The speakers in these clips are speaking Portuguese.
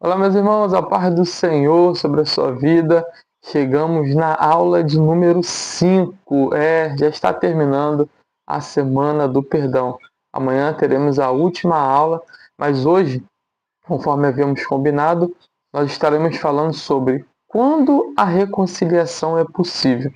Olá, meus irmãos, a paz do Senhor sobre a sua vida. Chegamos na aula de número 5. Já está terminando a semana do perdão. Amanhã teremos a última aula, mas hoje, conforme havíamos combinado, nós estaremos falando sobre quando a reconciliação é possível.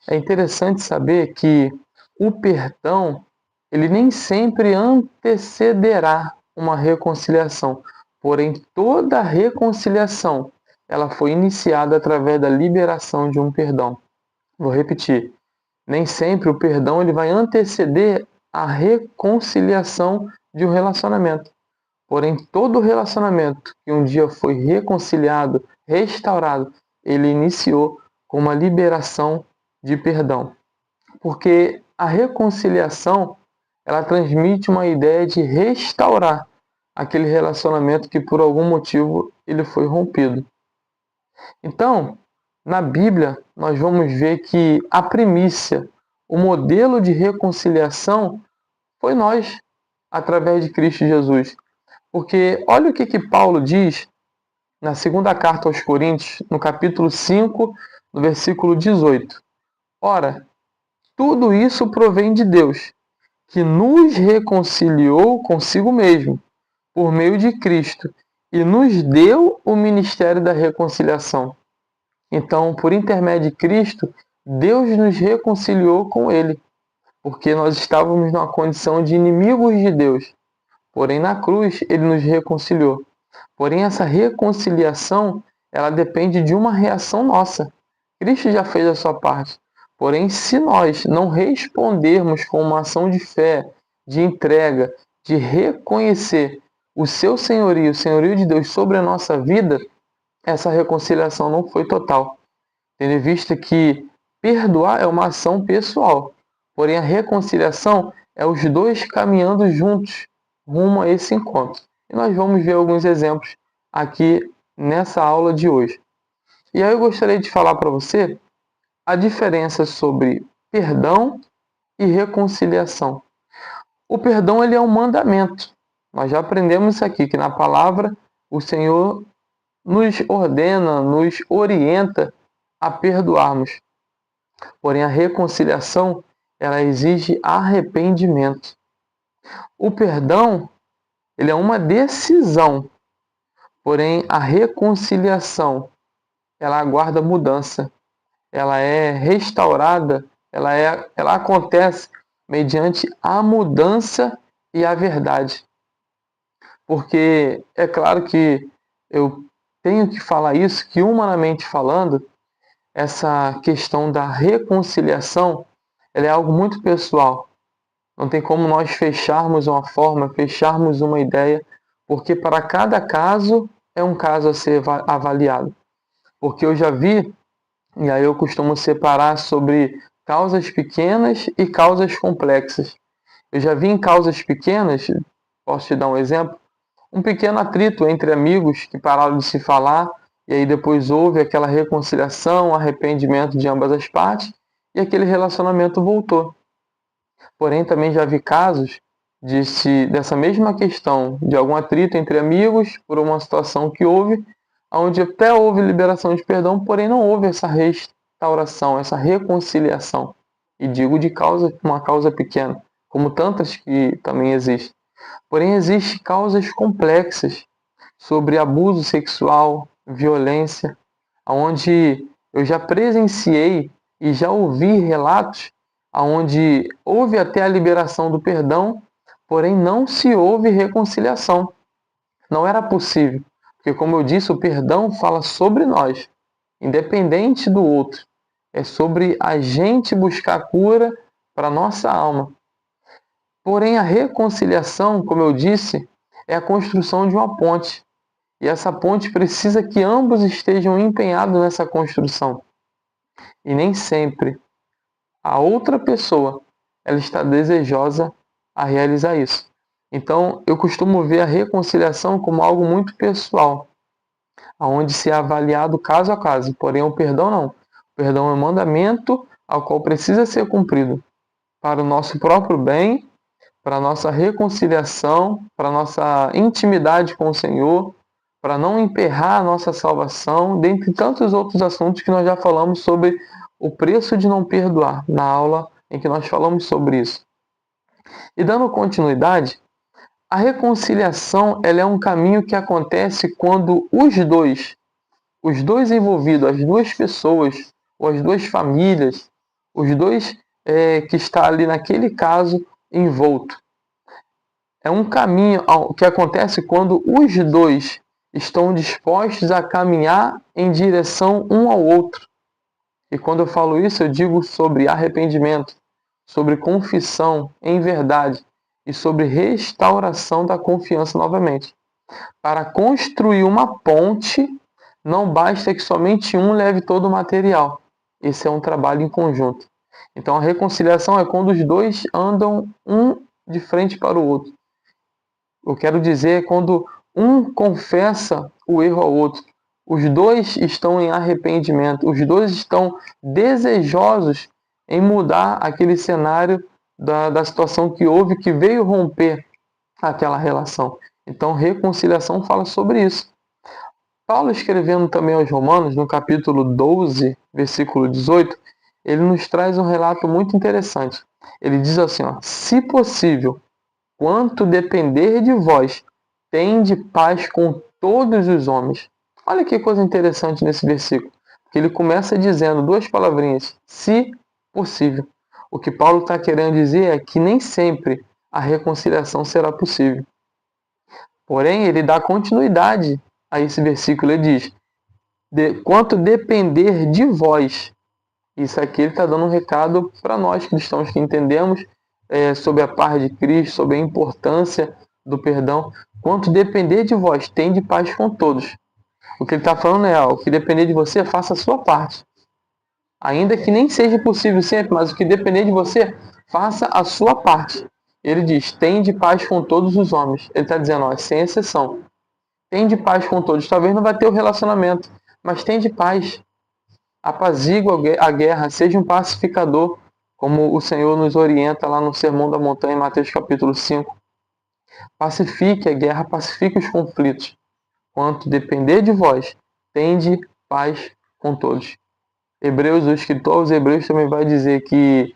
É interessante saber que o perdão, ele nem sempre antecederá uma reconciliação. Porém, toda reconciliação, ela foi iniciada através da liberação de um perdão. Vou repetir. Nem sempre o perdão ele vai anteceder a reconciliação de um relacionamento. Porém, todo relacionamento que um dia foi reconciliado, restaurado, ele iniciou com uma liberação de perdão. Porque a reconciliação, ela transmite uma ideia de restaurar aquele relacionamento que por algum motivo ele foi rompido. Então, na Bíblia, nós vamos ver que a primícia, o modelo de reconciliação foi nós, através de Cristo Jesus. Porque olha o que Paulo diz na segunda carta aos Coríntios, no capítulo 5, no versículo 18. Ora, tudo isso provém de Deus, que nos reconciliou consigo mesmo, por meio de Cristo, e nos deu o ministério da reconciliação. Então, por intermédio de Cristo, Deus nos reconciliou com Ele, porque nós estávamos numa condição de inimigos de Deus. Porém, na cruz, Ele nos reconciliou. Porém, essa reconciliação, ela depende de uma reação nossa. Cristo já fez a sua parte. Porém, se nós não respondermos com uma ação de fé, de entrega, de reconhecer o seu senhorio, o senhorio de Deus sobre a nossa vida, essa reconciliação não foi total. Tendo em vista que perdoar é uma ação pessoal, porém a reconciliação é os dois caminhando juntos rumo a esse encontro. E nós vamos ver alguns exemplos aqui nessa aula de hoje. E aí eu gostaria de falar para você a diferença sobre perdão e reconciliação. O perdão ele é um mandamento. Nós já aprendemos isso aqui, que na palavra o Senhor nos ordena, nos orienta a perdoarmos. Porém, a reconciliação, ela exige arrependimento. O perdão, ele é uma decisão. Porém, a reconciliação, ela aguarda mudança. Ela é restaurada, ela acontece mediante a mudança e a verdade. Porque é claro que eu tenho que falar isso, que humanamente falando, essa questão da reconciliação, ela é algo muito pessoal. Não tem como nós fecharmos uma forma, fecharmos uma ideia, porque para cada caso é um caso a ser avaliado. Porque eu já vi, e aí eu costumo separar sobre causas pequenas e causas complexas. Eu já vi em causas pequenas, posso te dar um exemplo, um pequeno atrito entre amigos que pararam de se falar, e aí depois houve aquela reconciliação, arrependimento de ambas as partes, e aquele relacionamento voltou. Porém, também já vi casos dessa mesma questão, de algum atrito entre amigos, por uma situação que houve, onde até houve liberação de perdão, porém não houve essa restauração, essa reconciliação. E digo de uma causa pequena, como tantas que também existem. Porém, existem causas complexas sobre abuso sexual, violência, onde eu já presenciei e já ouvi relatos onde houve até a liberação do perdão, porém não se houve reconciliação. Não era possível, porque como eu disse, o perdão fala sobre nós, independente do outro. É sobre a gente buscar cura para a nossa alma. Porém, a reconciliação, como eu disse, é a construção de uma ponte. E essa ponte precisa que ambos estejam empenhados nessa construção. E nem sempre a outra pessoa ela está desejosa a realizar isso. Então, eu costumo ver a reconciliação como algo muito pessoal, onde se é avaliado caso a caso. Porém, o perdão não. O perdão é um mandamento ao qual precisa ser cumprido para o nosso próprio bem, para a nossa reconciliação, para a nossa intimidade com o Senhor, para não emperrar a nossa salvação, dentre tantos outros assuntos que nós já falamos sobre o preço de não perdoar, na aula em que nós falamos sobre isso. E dando continuidade, a reconciliação ela é um caminho que acontece quando os dois envolvidos, as duas pessoas, ou as duas famílias, os dois que está ali naquele caso envolto. É um caminho que acontece quando os dois estão dispostos a caminhar em direção um ao outro. E quando eu falo isso, eu digo sobre arrependimento, sobre confissão em verdade e sobre restauração da confiança novamente. Para construir uma ponte, não basta que somente um leve todo o material. Esse é um trabalho em conjunto. Então a reconciliação é quando os dois andam um de frente para o outro. Eu quero dizer quando um confessa o erro ao outro. Os dois estão em arrependimento, os dois estão desejosos em mudar aquele cenário da situação que houve, que veio romper aquela relação. Então, reconciliação fala sobre isso. Paulo, escrevendo também aos Romanos, no capítulo 12, versículo 18, ele nos traz um relato muito interessante. Ele diz assim, ó, se possível, quanto depender de vós, tende paz com todos os homens. Olha que coisa interessante nesse versículo, que ele começa dizendo duas palavrinhas, se possível. O que Paulo está querendo dizer é que nem sempre a reconciliação será possível. Porém, ele dá continuidade a esse versículo. Ele diz, quanto depender de vós. Isso aqui ele está dando um recado para nós cristãos que entendemos sobre a paz de Cristo, sobre a importância do perdão. Quanto depender de vós, tende paz com todos. O que ele está falando é, o que depender de você, faça a sua parte. Ainda que nem seja possível sempre, mas o que depender de você, faça a sua parte. Ele diz, tende paz com todos os homens. Ele está dizendo, ó, sem exceção. Tende paz com todos. Talvez não vai ter o relacionamento, mas tende paz. Apazigua a guerra, seja um pacificador, como o Senhor nos orienta lá no Sermão da Montanha, em Mateus capítulo 5. Pacifique a guerra, pacifique os conflitos. Quanto depender de vós, tende paz com todos. Hebreus, o escritor aos Hebreus também vai dizer que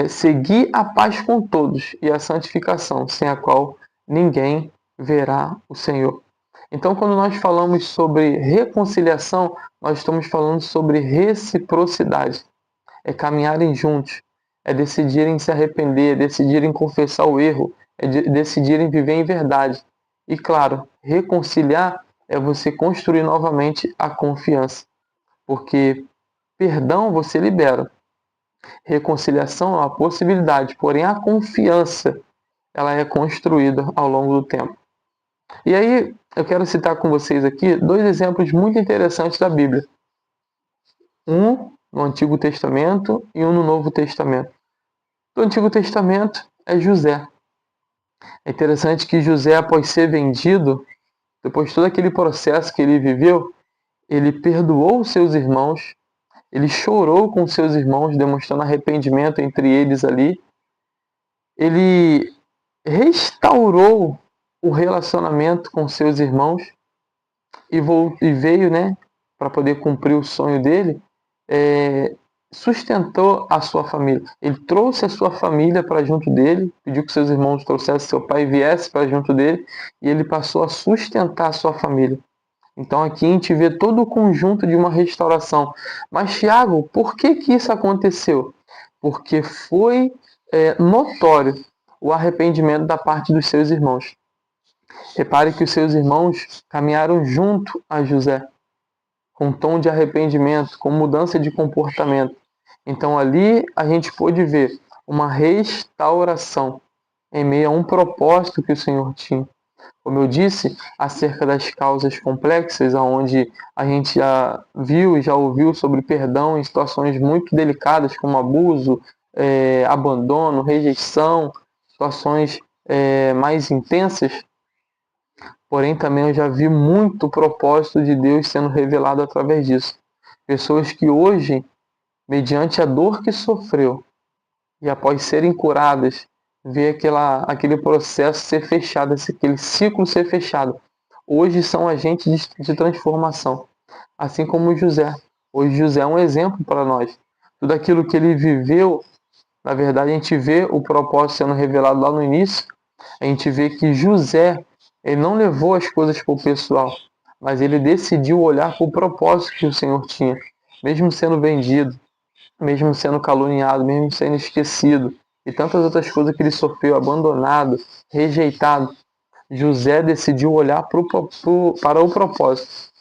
seguir a paz com todos e a santificação, sem a qual ninguém verá o Senhor. Então, quando nós falamos sobre reconciliação, nós estamos falando sobre reciprocidade. É caminharem juntos, é decidirem se arrepender, é decidirem confessar o erro, é decidirem viver em verdade. E claro, reconciliar é você construir novamente a confiança. Porque perdão você libera. Reconciliação é uma possibilidade, porém a confiança ela é construída ao longo do tempo. E aí, eu quero citar com vocês aqui dois exemplos muito interessantes da Bíblia. Um no Antigo Testamento e um no Novo Testamento. Do Antigo Testamento é José. É interessante que José, após ser vendido, depois de todo aquele processo que ele viveu, ele perdoou os seus irmãos, ele chorou com seus irmãos, demonstrando arrependimento entre eles ali. Ele restaurou o relacionamento com seus irmãos e veio, né, para poder cumprir o sonho dele, sustentou a sua família. Ele trouxe a sua família para junto dele, pediu que seus irmãos trouxessem seu pai e viesse para junto dele, e ele passou a sustentar a sua família. Então aqui a gente vê todo o conjunto de uma restauração. Mas Tiago, por que isso aconteceu? Porque foi notório o arrependimento da parte dos seus irmãos. Repare que os seus irmãos caminharam junto a José, com tom de arrependimento, com mudança de comportamento. Então ali a gente pôde ver uma restauração em meio a um propósito que o Senhor tinha. Como eu disse, acerca das causas complexas, onde a gente já viu e já ouviu sobre perdão em situações muito delicadas, como abuso, abandono, rejeição, situações mais intensas. Porém, também eu já vi muito propósito de Deus sendo revelado através disso. Pessoas que hoje, mediante a dor que sofreu, e após serem curadas, vê aquele processo ser fechado, aquele ciclo ser fechado. hoje são agentes de transformação, assim como José. Hoje José é um exemplo para nós. Tudo aquilo que ele viveu, na verdade a gente vê o propósito sendo revelado lá no início, a gente vê que José, ele não levou as coisas para o pessoal, mas ele decidiu olhar para o propósito que o Senhor tinha, mesmo sendo vendido, mesmo sendo caluniado, mesmo sendo esquecido, e tantas outras coisas que ele sofreu, abandonado, rejeitado. José decidiu olhar para o propósito.